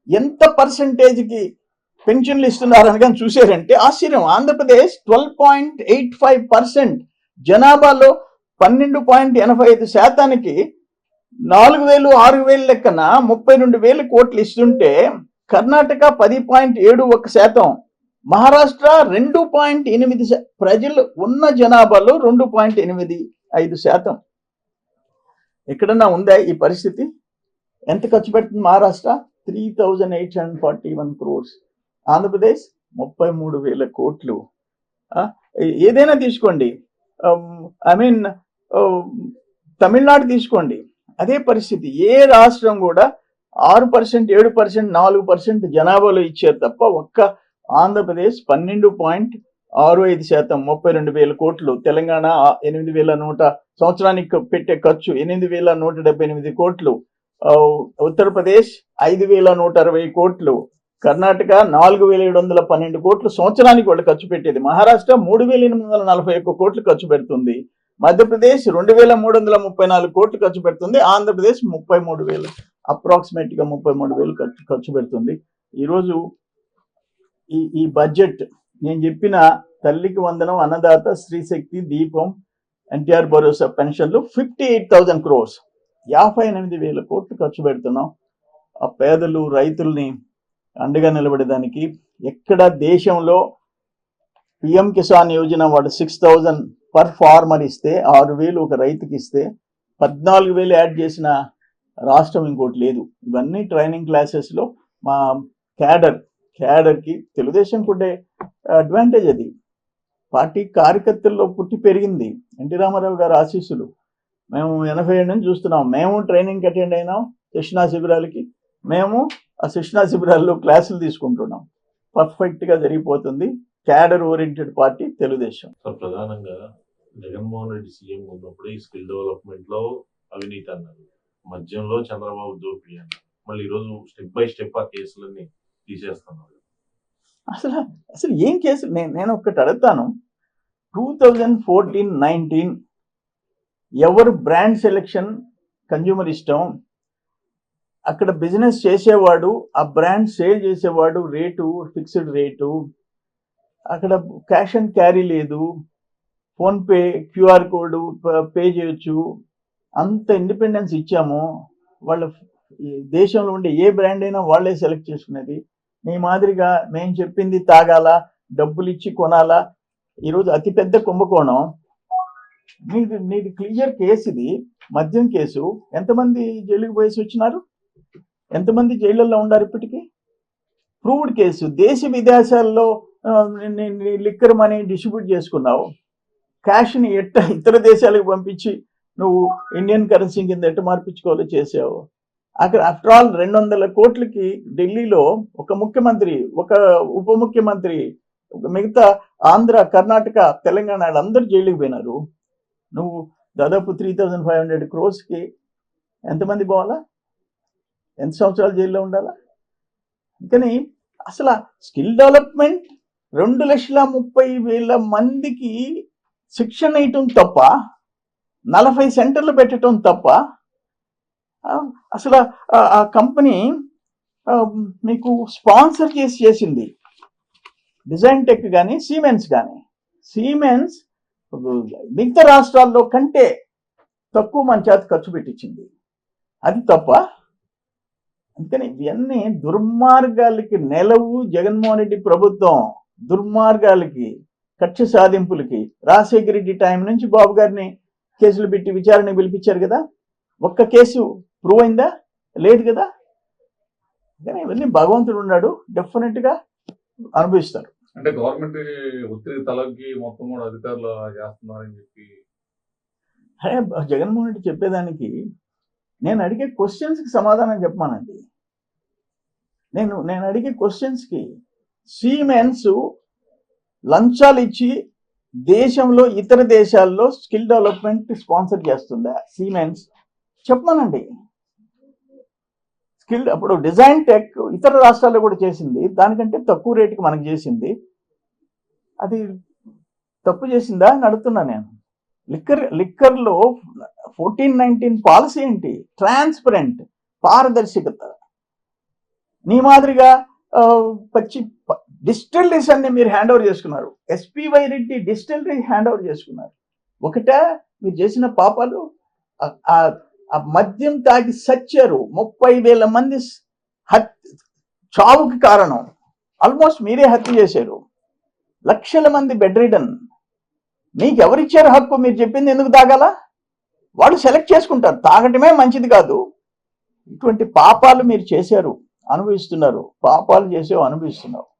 ఎంత పర్సంటేజ్కి పెన్షన్లు ఇస్తున్నారని కానీ చూసారంటే ఆశ్చర్యం. ఆంధ్రప్రదేశ్ 12.85% జనాభాలో 12.85% 4,000 6,000 లెక్కన 32,000 కోట్లు ఇస్తుంటే కర్ణాటక 10.71%, మహారాష్ట్ర 2.8%, ప్రజలు ఉన్న జనాభాలో 2.85%. ఎక్కడన్నా ఉందా ఈ పరిస్థితి? ఎంత ఖర్చు పెడుతుంది మహారాష్ట్ర? 3,841 crores. ఆంధ్రప్రదేశ్ 33,000 కోట్లు. ఏదైనా తీసుకోండి, తమిళనాడు తీసుకోండి, అదే పరిస్థితి. ఏ రాష్ట్రం కూడా 6%, 7%, 4% జనాభాలో ఇచ్చారు తప్ప ఒక్క ఆంధ్రప్రదేశ్ 12.65%, 32,000 కోట్లు. తెలంగాణ 8,100, సంవత్సరానికి పెట్టే ఖర్చు 8,178 కోట్లు. ఉత్తరప్రదేశ్ 5,160 కోట్లు. కర్ణాటక 4,712 కోట్లు సంవత్సరానికి వాళ్ళు ఖర్చు పెట్టేది. మహారాష్ట్ర 3,841 కోట్లు ఖర్చు పెడుతుంది. మధ్యప్రదేశ్ 2,334 కోట్లు ఖర్చు పెడుతుంది. ఆంధ్రప్రదేశ్ 33,000, అప్రాక్సిమేట్గా 33,000 ఖర్చు పెడుతుంది. ఈరోజు ఈ బడ్జెట్ నేను చెప్పిన తల్లికి వందనం, అన్నదాత, స్త్రీశక్తి, దీపం, ఎన్టీఆర్ భరోసా పెన్షన్లు 58,000 crores, 58,000 కోట్లు ఖర్చు పెడుతున్నాం. ఆ పేదలు, రైతుల్ని అండగా నిలబడేదానికి. ఎక్కడ దేశంలో పిఎం కిసాన్ యోజన వాడు 6,000 పర్ ఫార్మర్ ఇస్తే, 6,000 ఒక రైతుకి ఇస్తే 14,000 యాడ్ చేసిన రాష్ట్రం ఇంకోటి లేదు. ఇవన్నీ ట్రైనింగ్ క్లాసెస్లో మా క్యాడర్కి తెలుగుదేశం ఉండే అడ్వాంటేజ్. అది పార్టీ కార్యకర్తల్లో పుట్టి పెరిగింది. ఎన్టీ రామారావు గారు ఆశీస్సులు మేము 87 నుంచి చూస్తున్నాం. మేము ట్రైనింగ్కి అటెండ్ అయినాం, శిక్షణా శిబిరాలకి. మేము ఆ శిక్షణా శిబిరాల్లో క్లాసులు తీసుకుంటున్నాం. పర్ఫెక్ట్గా జరిగిపోతుంది. Cadre oriented party Telugu Desam. ప్రధానంగా జగన్మోహన్ రెడ్డి సీఎం ఉన్నప్పుడు ఈ స్కిల్ డెవలప్మెంట్ లో అవినీతి అన్నారు, మధ్యంలో చంద్రబాబు దోపిడీ అన్నారు, మళ్ళీ ఈరోజు స్టెప్ బై స్టెప్ ఆ కేసులన్నీ తీసేస్తున్నారు. అసలు ఏం కేసులు? నేను ఒక్కటి అడుగుతాను. 2014-19 ఎవరు బ్రాండ్ సెలెక్షన్, కన్జ్యూమర్ ఇష్టం, అక్కడ బిజినెస్ చేసేవాడు, ఆ బ్రాండ్ సేల్ చేసేవాడు, రేటు ఫిక్స్డ్ రేటు, అక్కడ క్యాష్ అండ్ క్యారీ లేదు, ఫోన్పే, క్యూఆర్ కోడ్ పే చేయొచ్చు, అంత ఇండిపెండెన్స్ ఇచ్చాము. వాళ్ళ దేశంలో ఉండే ఏ బ్రాండ్ అయినా వాళ్ళే సెలెక్ట్ చేసుకునేది. నీ మాదిరిగా మేము చెప్పింది తాగాల, డబ్బులు ఇచ్చి కొనాలా. ఈరోజు అతిపెద్ద కుంభకోణం. నీది క్లియర్ కేసు, ఇది మద్యం కేసు. ఎంతమంది జైలుకి పోయేసి వచ్చినారు? ఎంతమంది జైళ్ళల్లో ఉన్నారు ఇప్పటికీ? Proved case. దేశ విదేశాల్లో లిక్కర్ మనీ డిస్ట్రిబ్యూట్ చేసుకున్నావు. క్యాష్ని ఇతర దేశాలకు పంపించి నువ్వు ఇండియన్ కరెన్సీ కింద ఎట్ట మార్పించుకోవాలో చేసావు. అక్కడ ఆఫ్టర్ ఆల్ 200 కోట్లకి ఢిల్లీలో ఒక ముఖ్యమంత్రి, ఒక ఉప ముఖ్యమంత్రి, మిగతా ఆంధ్ర, కర్ణాటక, తెలంగాణ వాళ్ళందరూ జైలుకి పోయినారు. నువ్వు దాదాపు 3,500 crores ఎంతమంది పోవాలా? ఎంత సంవత్సరాలు జైల్లో ఉండాలా? అందుకని అసలు స్కిల్ డెవలప్మెంట్ 2,30,000 మందికి శిక్షణ ఇవ్వటం తప్ప, 40 సెంటర్లు పెట్టడం తప్ప, అసలు ఆ కంపెనీ మీకు స్పాన్సర్ చేసింది డిజైన్ టెక్ కానీ, సిమెన్స్ కానీ. సిమెన్స్ మిగతా రాష్ట్రాల్లో కంటే తక్కువ మన చేత ఖర్చు పెట్టించింది. అది తప్ప. అందుకని ఇవన్నీ దుర్మార్గాలకి నెలవు. జగన్మోహన్ రెడ్డి ప్రభుత్వం దుర్మార్గాలకి, కక్ష సాధింపులకి. రాజశేఖర రెడ్డి టైం నుంచి బాబు గారిని కేసులు పెట్టి విచారణకు పిలిపించారు కదా. ఒక్క కేసు ప్రూవ్ అయిందా? లేదు కదా. కానీ ఇవన్నీ భగవంతుడు ఉన్నాడు, డెఫినెట్గా అనుభవిస్తారు. అంటే గవర్నమెంట్ ఒత్తిడి తలకి మొత్తం కూడా అధికారులు చేస్తున్నారని చెప్పి జగన్మోహన్ రెడ్డి చెప్పేదానికి నేను అడిగే క్వశ్చన్స్కి సమాధానం చెప్పమానండి. నేను అడిగే క్వశ్చన్స్కి సిమెన్స్ లంచాలు ఇచ్చి దేశంలో ఇతర దేశాల్లో స్కిల్ డెవలప్మెంట్ స్పాన్సర్ చేస్తుందా? సిమెన్స్ చెప్పమానండి. స్కిల్ అప్పుడు డిజైన్ టెక్ ఇతర రాష్ట్రాల్లో కూడా చేసింది, దానికంటే తక్కువ రేటుకి మనకు చేసింది. అది తప్పు చేసిందా అని అడుగుతున్నా నేను. లిక్కర్లో 14-19 పాలసీ ఏంటి? ట్రాన్స్పరెంట్, పారదర్శకత. నీ మాదిరిగా పచ్చి డిస్టిలరీస్ అన్ని మీరు హ్యాండ్ ఓవర్ చేసుకున్నారు. SPY Reddy distillery hand over చేసుకున్నారు. ఒకట మీరు చేసిన పాపాలు, ఆ మద్యం తాగి సచ్చారు. 30,000 మంది చావుకి కారణం. ఆల్మోస్ట్ మీరే హత్య చేశారు. లక్షల మంది బెడ్ రిడన్. మీకు ఎవరిచ్చారు హక్కు? మీరు చెప్పింది ఎందుకు తాగాల? వాళ్ళు సెలెక్ట్ చేసుకుంటారు. తాగటమే మంచిది కాదు. ఇటువంటి పాపాలు మీరు చేశారు, అనుభవిస్తున్నారు. పాపాలు చేసేవి అనుభవిస్తున్నారు.